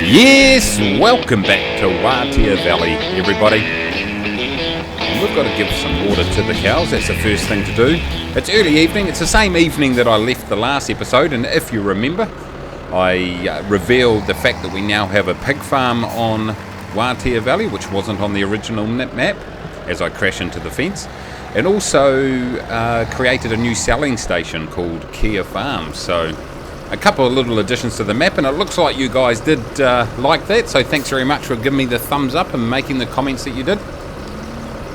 Yes, welcome back to Watea Valley, everybody. And we've got to give some water to the cows, that's the first thing to do. It's early evening, it's the same evening that I left the last episode, and if you remember, I revealed the fact that we now have a pig farm on Watea Valley, which wasn't on the original map, as I crash into the fence. And also created a new selling station called Kiwi Mace. So a couple of little additions to the map, and it looks like you guys did like that, so thanks very much for giving me the thumbs up and making the comments that you did.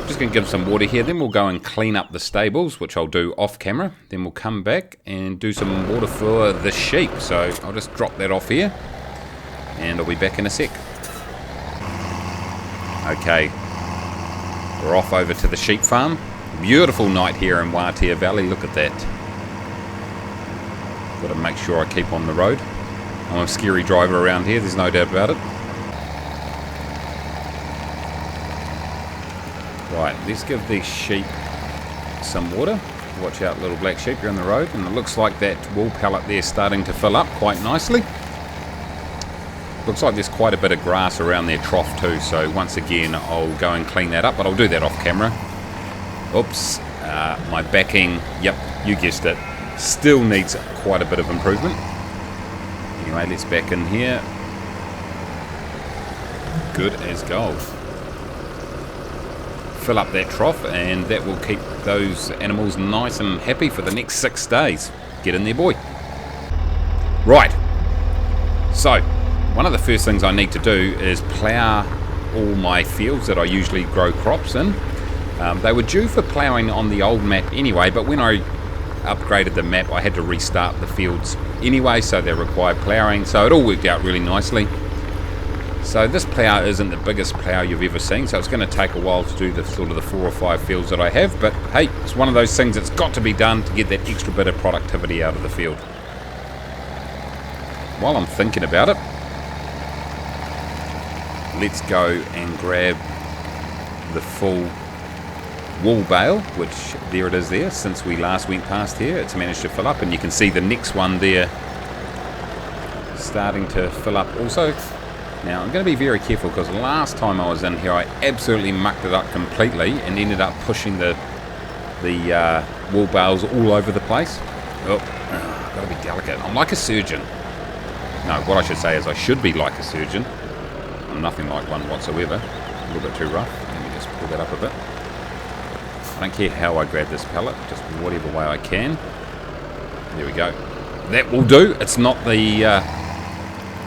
Just going to give some water here, then we'll go and clean up the stables, which I'll do off camera. Then we'll come back and do some water for the sheep. So I'll just drop that off here and I'll be back in a sec. Okay, we're off over to the sheep farm. Beautiful night here in Watea Valley, look at that. Got to make sure I keep on the road. I'm a scary driver around here, there's no doubt about it. Right, let's give these sheep some water. Watch out, little black sheep, you're on the road. And it looks like that wool pallet there is starting to fill up quite nicely. Looks like there's quite a bit of grass around their trough too, so once again I'll go and clean that up, but I'll do that off camera. Oops, my backing, yep, you guessed it, still needs quite a bit of improvement. Anyway, let's back in here. Good as gold. Fill up that trough and that will keep those animals nice and happy for the next 6 days. Get in there, boy. Right, so one of the first things I need to do is plough all my fields that I usually grow crops in. They were due for ploughing on the old map anyway, but when I upgraded the map I had to restart the fields anyway, so they required ploughing, so it all worked out really nicely. So this plough isn't the biggest plough you've ever seen, so it's going to take a while to do the sort of the 4 or 5 fields that I have, but hey, it's one of those things that's got to be done to get that extra bit of productivity out of the field. While I'm thinking about it, let's go and grab the full wool bale, which there it is there. Since we last went past here, it's managed to fill up, and you can see the next one there starting to fill up also. Now I'm going to be very careful because last time I was in here I absolutely mucked it up completely and ended up pushing the wool bales all over the place. I've got to be delicate. I'm like a surgeon. No, what I should say is I should be like a surgeon. I'm nothing like one whatsoever. A little bit too rough. Let me just pull that up a bit. I don't care how I grab this pallet, just whatever way I can. There we go. That will do. It's not the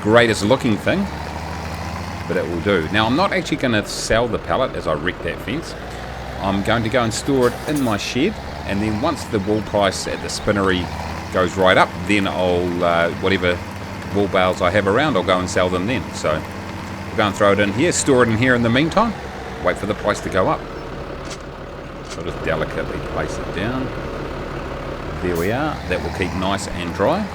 greatest looking thing, but it will do. Now I'm not actually going to sell the pallet as I wreck that fence. I'm going to go and store it in my shed, and then once the wool price at the spinnery goes right up, then I'll, whatever wool bales I have around, I'll go and sell them then. So I'll go and throw it in here, store it in here in the meantime, wait for the price to go up. So I'll just delicately place it down. There we are. That will keep nice and dry.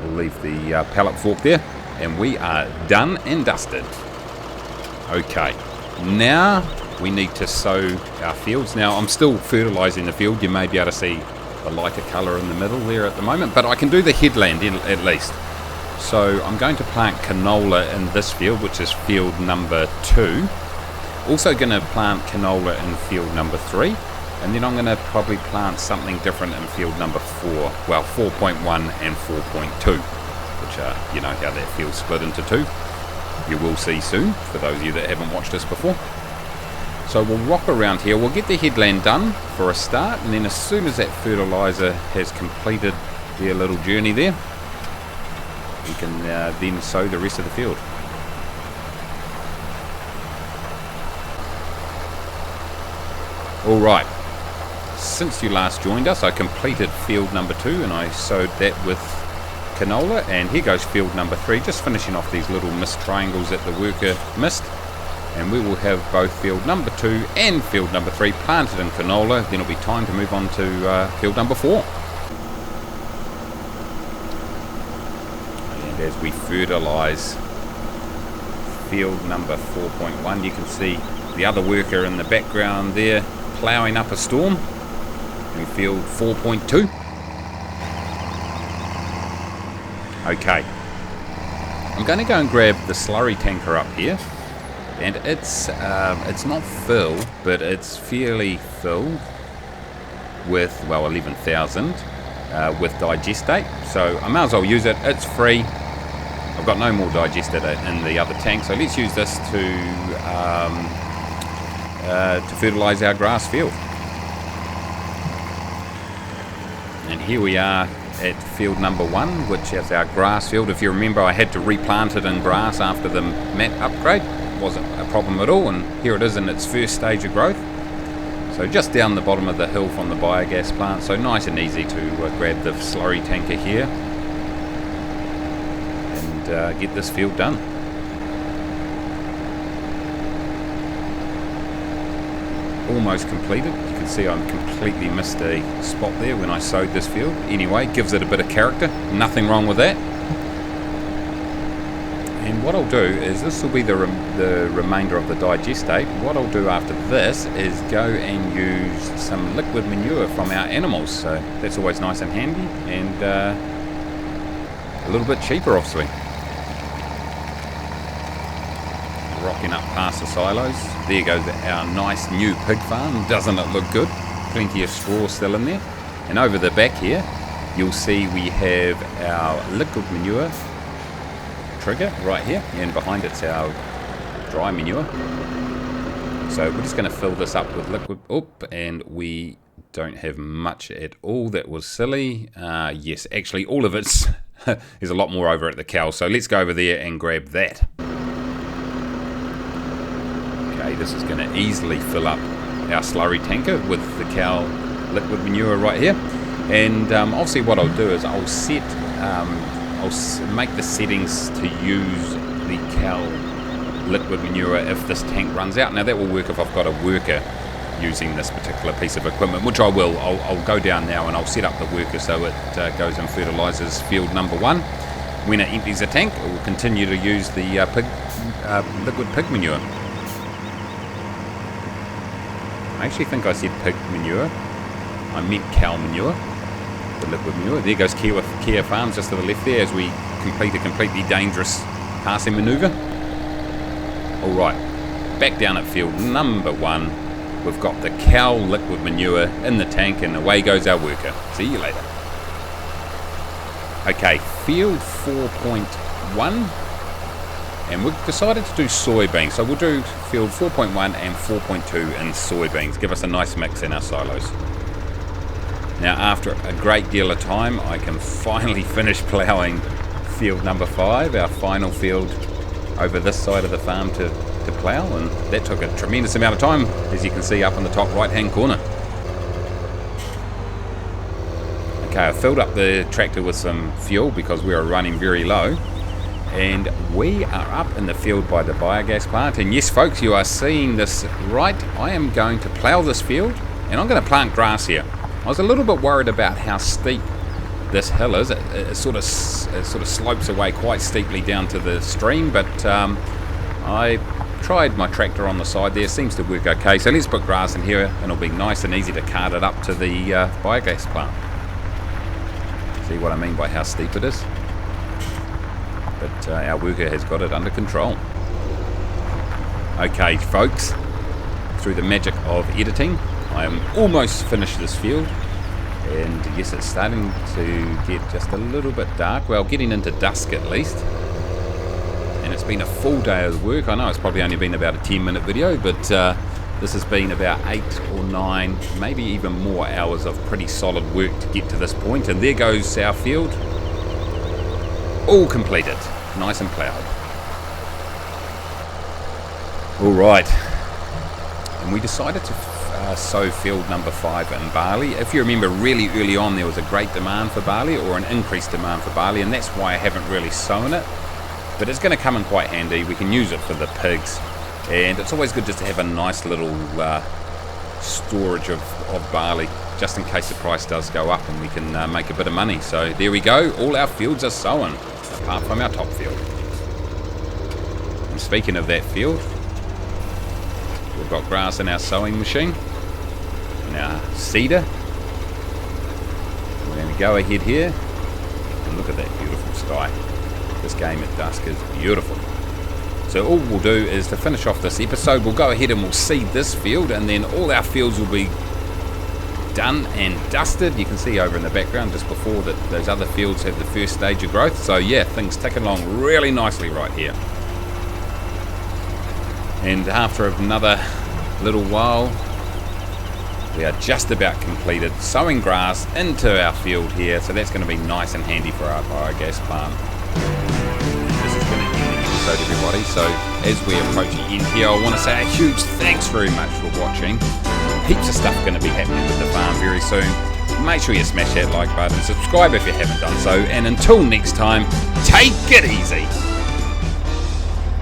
We'll leave the pallet fork there, and we are done and dusted. Okay, now we need to sow our fields. Now I'm still fertilising the field. You may be able to see the lighter colour in the middle there at the moment, but I can do the headland at least. So I'm going to plant canola in this field, which is field number 2. Also going to plant canola in field number 3, and then I'm going to probably plant something different in field number 4, well 4.1 and 4.2, which are, you know how that field's split into 2. You will see soon, for those of you that haven't watched this before. So we'll rock around here, we'll get the headland done for a start, and then as soon as that fertiliser has completed their little journey there, we can then sow the rest of the field. Alright, since you last joined us I completed field number 2 and I sowed that with canola, and here goes field number 3, just finishing off these little missed triangles that the worker missed, and we will have both field number 2 and field number 3 planted in canola. Then it'll be time to move on to field number 4. And as we fertilise field number 4.1, you can see the other worker in the background there ploughing up a storm in field 4.2. Okay, I'm going to go and grab the slurry tanker up here, and it's not full, but it's fairly full with, well, 11,000 with digestate, so I might as well use it. It's free. I've got no more digestate in the other tank, so let's use this to fertilise our grass field. And here we are at field number 1, which is our grass field. If you remember, I had to replant it in grass after the mat upgrade. It wasn't a problem at all, and here it is in its first stage of growth. So just down the bottom of the hill from the biogas plant, so nice and easy to grab the slurry tanker here and get this field done. Almost completed. You can see I'm completely missed a spot there when I sowed this field. Anyway, gives it a bit of character. Nothing wrong with that. And what I'll do is, this will be the remainder of the digestate. What I'll do after this is go and use some liquid manure from our animals. So that's always nice and handy, and a little bit cheaper, obviously. Rocking up past the silos. There goes our nice new pig farm. Doesn't it look good? Plenty of straw still in there. And over the back here, you'll see we have our liquid manure trigger right here, and behind it's our dry manure. So we're just going to fill this up with liquid. And we don't have much at all. That was silly. Yes, actually all of it's there's a lot more over at the cow, so let's go over there and grab that. Okay, this is going to easily fill up our slurry tanker with the cow liquid manure right here. And obviously what I'll do is I'll make the settings to use the cow liquid manure if this tank runs out. Now that will work if I've got a worker using this particular piece of equipment, which I will. I'll go down now and I'll set up the worker so it goes and fertilises field number 1. When it empties the tank, it will continue to use the liquid pig manure. I actually think I said pig manure. I meant cow manure. The liquid manure. There goes Kia Farms just to the left there as we complete a completely dangerous passing manoeuvre. Alright, back down at field number 1. We've got the cow liquid manure in the tank, and away goes our worker. See you later. Okay, field 4.1, and we've decided to do soybeans. So we'll do field 4.1 and 4.2 in soybeans. Give us a nice mix in our silos. Now, after a great deal of time, I can finally finish ploughing field number 5, our final field over this side of the farm to plough, and that took a tremendous amount of time, as you can see up in the top right hand corner. Okay, I filled up the tractor with some fuel because we were running very low, and we are up in the field by the biogas plant. And yes folks, you are seeing this right. I am going to plough this field, and I'm going to plant grass here. I was a little bit worried about how steep this hill is. It sort of slopes away quite steeply down to the stream, but I tried my tractor on the side there. Seems to work okay. So let's put grass in here, and it'll be nice and easy to cart it up to the biogas plant. See what I mean by how steep it is? But our worker has got it under control. Okay folks, through the magic of editing, I am almost finished this field, and yes, it's starting to get just a little bit dark. Well, getting into dusk at least, and it's been a full day of work. I know it's probably only been about a 10-minute video, but this has been about 8 or 9, maybe even more hours of pretty solid work to get to this point. And there goes our field, all completed, nice and ploughed. All right, and we decided to sow field number 5 in barley. If you remember, really early on there was a great demand for barley, or an increased demand for barley, and that's why I haven't really sown it. But it's going to come in quite handy. We can use it for the pigs, and it's always good just to have a nice little storage of barley, just in case the price does go up and we can make a bit of money. So there we go, all our fields are sown, apart from our top field. And speaking of that field, we've got grass in our sowing machine, and our seeder. We're going to go ahead here and look at that beautiful sky. this game at dusk is beautiful. So all we'll do is, to finish off this episode, we'll go ahead and we'll seed this field, and then all our fields will be done and dusted. You can see over in the background just before that those other fields have the first stage of growth. So yeah, things ticking along really nicely right here. And after another little while, we are just about completed sowing grass into our field here, so that's going to be nice and handy for our biogas plant. This is going to end the episode, everybody, so as we approach the end here, I want to say a huge thanks very much for watching. Heaps of stuff going to be happening with the farm very soon. Make sure you smash that like button, subscribe if you haven't done so, and until next time, take it easy.